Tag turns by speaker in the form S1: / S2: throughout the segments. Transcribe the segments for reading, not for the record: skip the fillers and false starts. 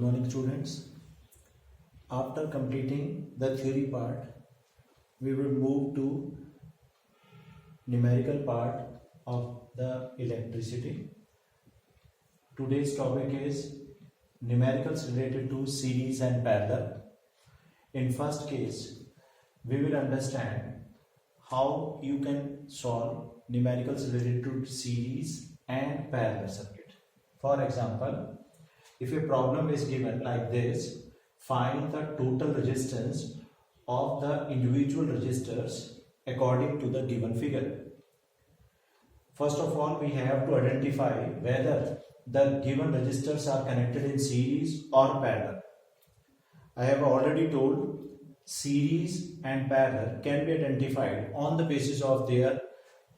S1: morning students. After completing the theory part, we will move to numerical part of the electricity. Today's topic is numericals related to series and parallel. In first case, we will understand how you can solve numericals related to series and parallel circuit. For example, if a problem is given like this, find the total resistance of the individual resistors according to the given figure. First of all, we have to identify whether the given resistors are connected in series or parallel. I have already told series and parallel can be identified on the basis of their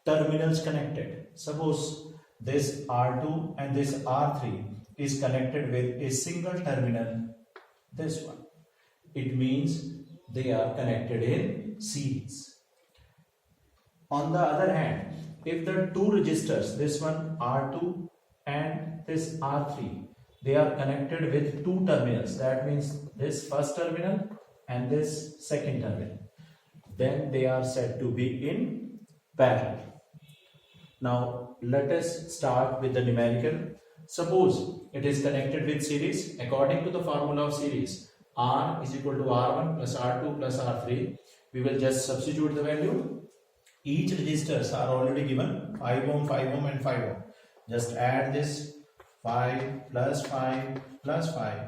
S1: terminals connected. Suppose this R2 and this R3 is connected with a single terminal, this one. It means they are connected in series. On the other hand, if the two resistors, this one R2 and this R3, they are connected with two terminals, that means this first terminal and this second terminal, then they are said to be in parallel. Now let us start with the numerical. Suppose it is connected with series. According to the formula of series, R is equal to R1 plus R2 plus R3. We will just substitute the value. Each resistors are already given 5 ohm, 5 ohm and 5 ohm. Just add this 5 plus 5 plus 5.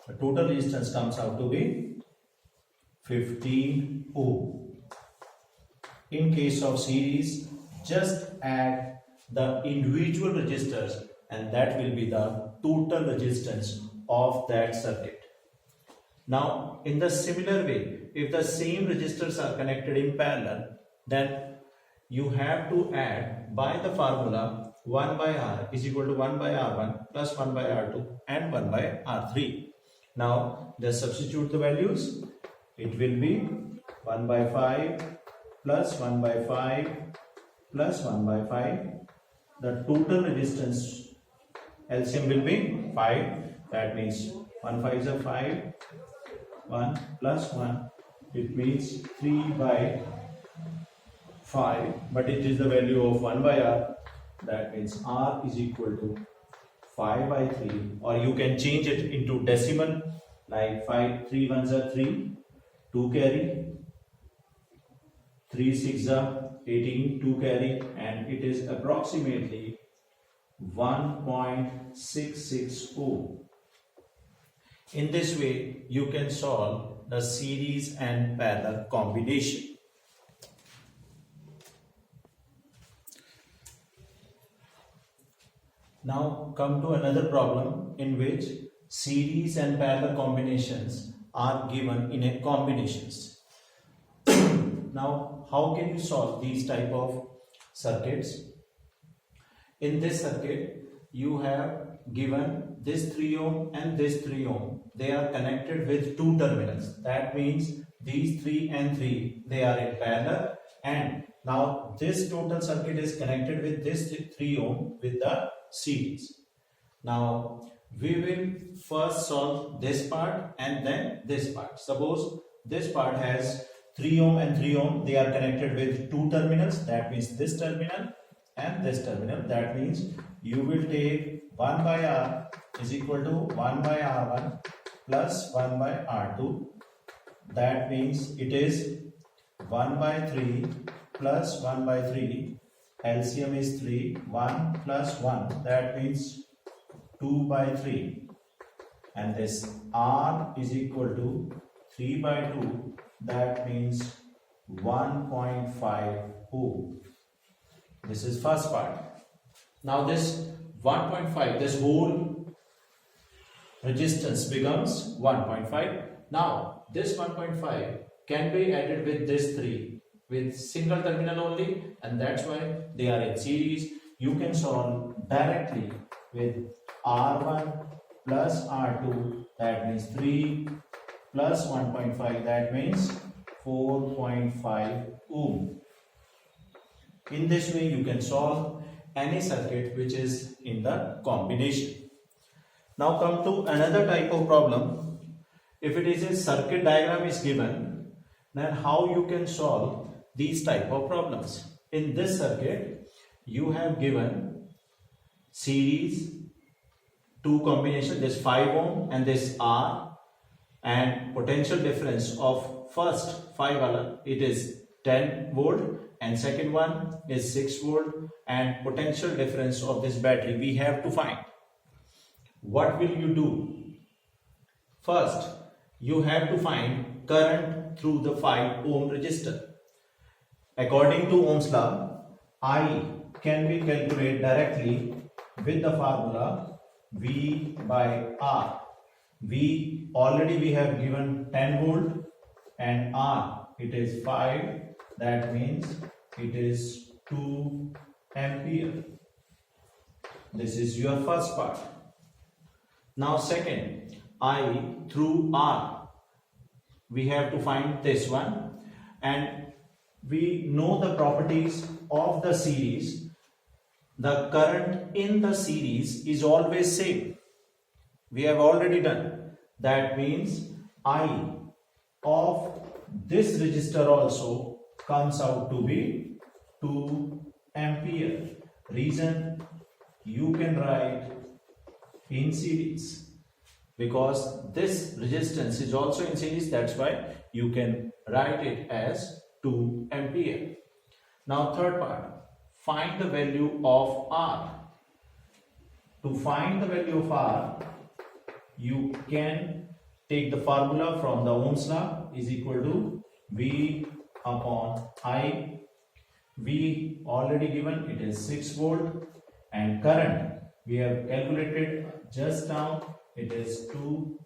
S1: The total resistance comes out to be 15 ohm. In case of series, just add the individual resistors and that will be the total resistance of that circuit. Now, in the similar way, if the same resistors are connected in parallel, then you have to add by the formula 1 by R is equal to 1 by R1 plus 1 by R2 and 1 by R3. Now, just substitute the values. It will be 1 by 5 plus 1 by 5 plus 1 by 5. The total resistance LCM will be 5. That means 1 5 is a 5. 1 plus 1. It means 3 by 5. But it is the value of 1 by R. That means R is equal to 5 by 3. Or you can change it into decimal like 5. 3 ones are 3. 2 carry. 3 6 are 18. 2 carry. And it is approximately 1.66 ohm. In this way, you can solve the series and parallel combination. Now come to another problem in which series and parallel combinations are given in a combinations. Now, how can you solve these type of circuits? In this circuit, you have given this 3 ohm and this 3 ohm. They are connected with two terminals. That means these 3 and 3, they are in parallel. And now this total circuit is connected with this 3 ohm with the series. Now we will first solve this part and then this part. Suppose this part has 3 ohm and 3 ohm. They are connected with two terminals. That means this terminal and this terminal. That means you will take 1 by R is equal to 1 by R1 plus 1 by R2. That means it is 1 by 3 plus 1 by 3. LCM is 3. 1 plus 1. That means 2 by 3. And this R is equal to 3 by 2. That means 1.5 ohm. This is first part. Now this 1.5, this whole resistance becomes 1.5. Now this 1.5 can be added with this 3 with single terminal only, and that's why they are in series. You can solve directly with R1 plus R2, that means 3 plus 1.5, that means 4.5 ohm. In this way, you can solve any circuit which is in the combination. Now come to another type of problem. If it is a circuit diagram is given, then how you can solve these type of problems. In this circuit, you have given series two combination, this 5 ohm and this R, and potential difference of first 5 it is 10 volt and second one is 6 volt, and potential difference of this battery we have to find. What will you do? First, you have to find current through the 5 ohm resistor. According to Ohm's law, I can be calculated directly with the formula V by R. V already we have given 10 volt and R it is 5, that means it is 2 ampere. This is your first part. Now second, I through R, we have to find this one, and we know the properties of the series. The current in the series is always same. We have already done. That means I of this resistor also comes out to be 2 ampere. Reason, you can write in series because this resistance is also in series, that's why you can write it as 2 ampere. Now third part, find the value of R. To find the value of R, you can take the formula from the Ohm's law is equal to V upon I. V already given, it is 6 volt, and current we have calculated just now, it is 2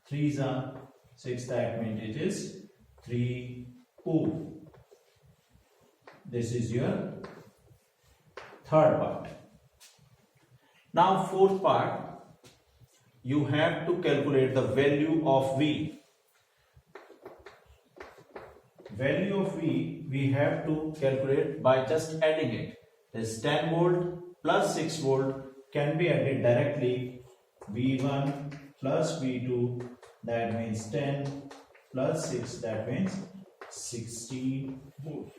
S1: 3s are 6, that means it is 3 ohm. This is your third part. Now fourth part, you have to calculate the value of V. Value of V we have to calculate by just adding it. This 10 volt plus 6 volt can be added directly. V1 plus V2, that means 10 plus 6, that means 16 volt.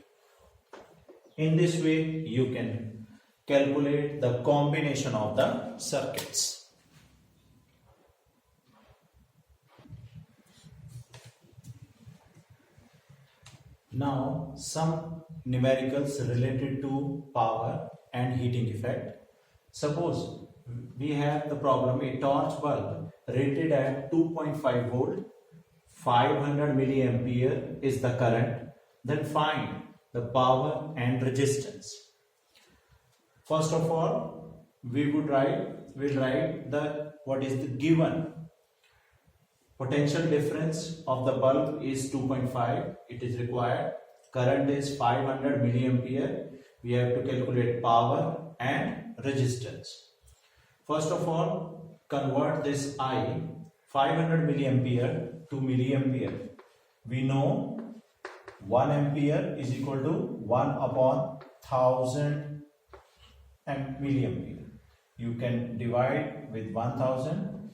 S1: In this way you can calculate the combination of the circuits. Now some numericals related to power and heating effect. Suppose we have the problem, a torch bulb rated at 2.5 volt, 500 milliampere is the current. Then find the power and resistance. First of all, we'll write the what is the given potential difference of the bulb is 2.5, it is required. Current is 500 milliampere. We have to calculate power and resistance. First of all, convert this I 500 milliampere to milliampere. We know 1 ampere is equal to 1 upon 1000 milliampere. You can divide with 1000.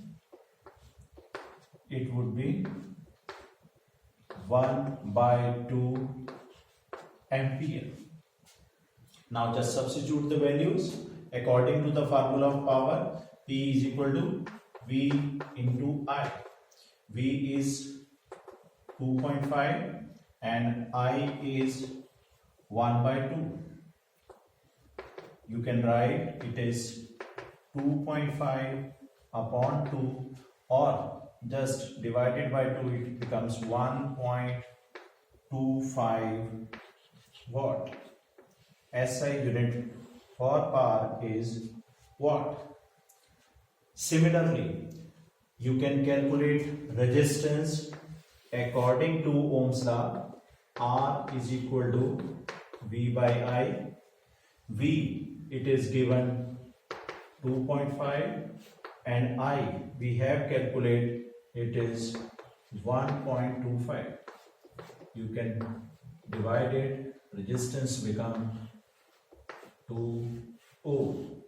S1: It would be 1 by 2 ampere. Now just substitute the values according to the formula of power. P is equal to V into I. V is 2.5 and I is 1 by 2. You can write it is 2.5 upon 2, or just divided by 2, it becomes 1.25 watt. SI unit for power is watt. Similarly, you can calculate resistance according to Ohm's law. R is equal to V by I. V, it is given 2.5, and I, we have calculated it is 1.25. You can divide it, resistance become 2 ohm.